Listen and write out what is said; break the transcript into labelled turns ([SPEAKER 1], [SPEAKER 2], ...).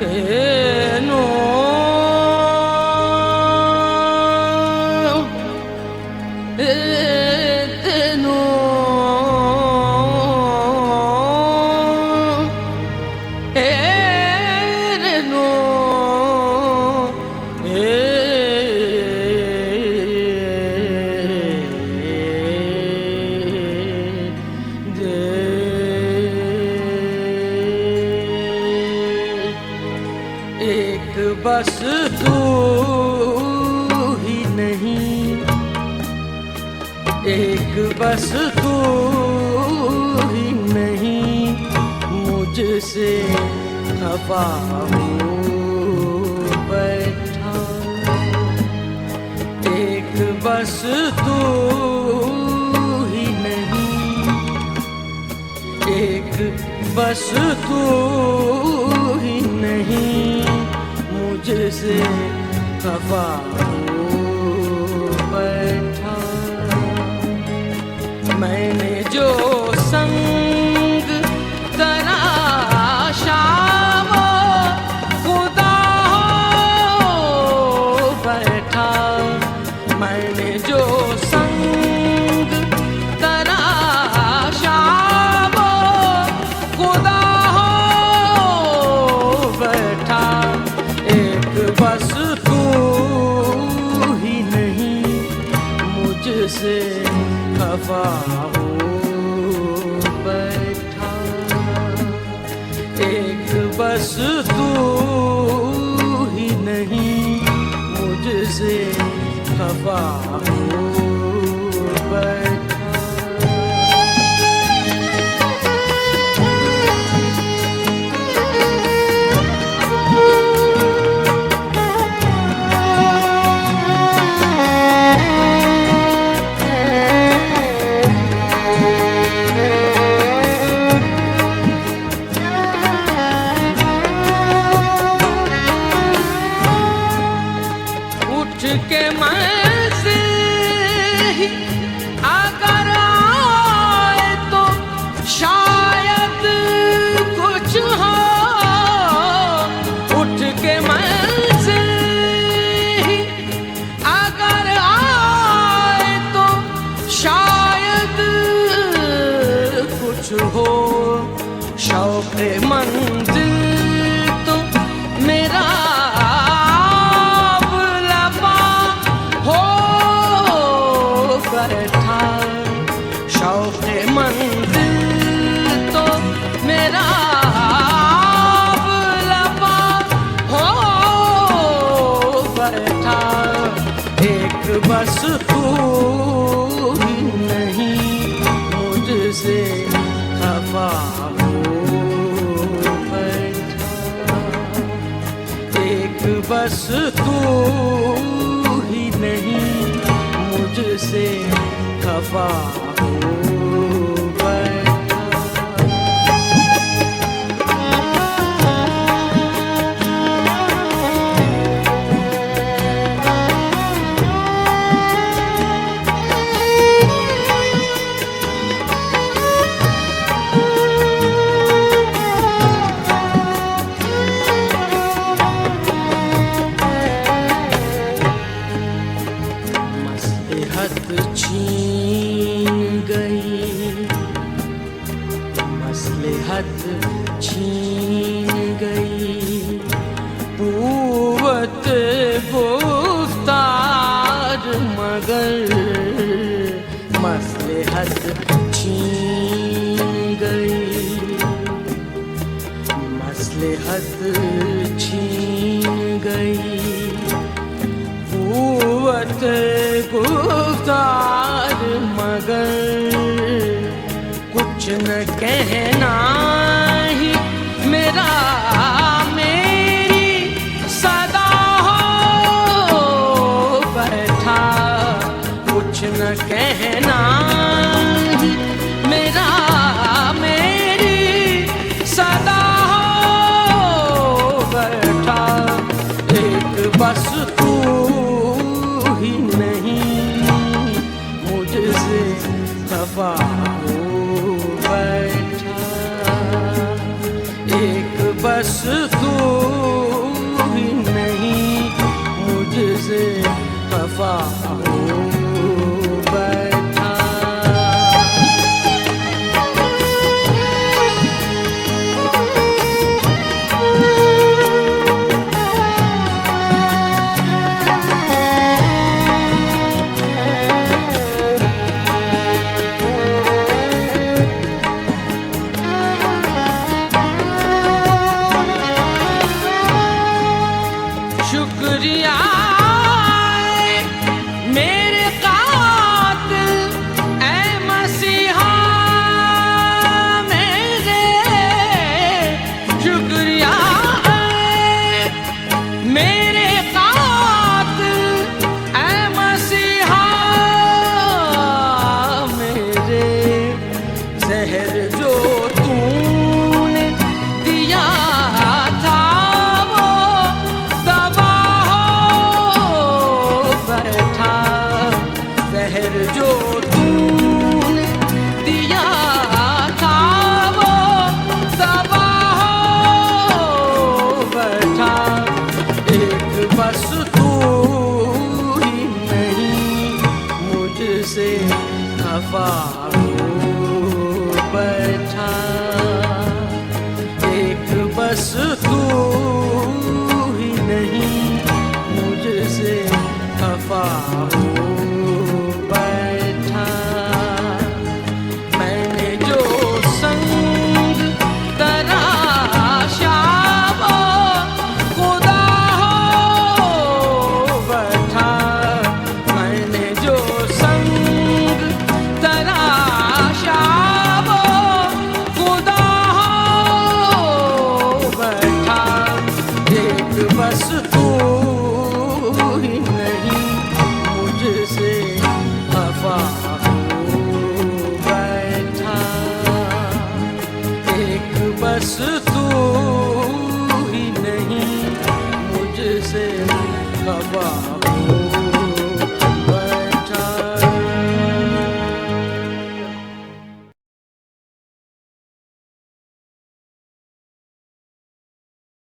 [SPEAKER 1] तेनो तेनो तेनो एक बस तू ही नहीं, एक बस तू ही नहीं, मुझसे खफा हो बैठा। एक बस तू ही नहीं, एक बस तू ही नहीं, मुझसे खफा हो बैठा। मैंने जो संग तराशा वो खुदा हो बैठा। मैंने जो संग तराशा वो खुदा हो बैठा। एक बस तू ही नहीं, मुझसे खफा हो बैठा। एक बस तू ही नहीं, मुझसे खफा हो बैठा। उठ के मैं से ही अगर आए तो शायद कुछ हो। उठ के मैं से ही अगर आए तो शायद कुछ हो। शौक़ मंज़िल तो मेरा बैठा। शौक़ मंज़िल तो मेरा लबा हो बैठा। एक बस तू ही नहीं, मुझसे खफा हो बैठा। एक बस तू ही नहीं, मुझसे खफा हो बैठा। मसलहत छीन गई, मसलहत छीन गई, कुव्वत गुफ्तार मगर मसलहत छीन गई, मसलहत छीन गई, कुव्वत गुफ्तार मगर कुछ न कहना ही मेरा मेरी सदा हो बैठा। कुछ न कहना ही मेरा मेरी सदा हो बैठा। एक बस तू ही नहीं, मुझसे खफा हो बैठा। एक बस तू हो बैठा। शुक्रिया मेरे कातिल ऐ मसीहा मेरे, शुक्रिया मेरे कातिल ऐ मसीहा मेरे, जहर जो तूने दिया था वो दवा हो बैठा। जहर जो तूने दिया था वो दवा हो बैठा। एक बस तू ही नहीं मुझसे खफा हो बैठा। एक बस तू ही नहीं मुझसे खफा हो बैठा। मैंने जो संग तराशा वो खुदा हो बैठा। मैंने जो संग तराशा वो खुदा हो बैठा। एक बस तू ही नहीं मुझसे खफा हो बैठा। एक बस तू ही नहीं मुझसे खफा हो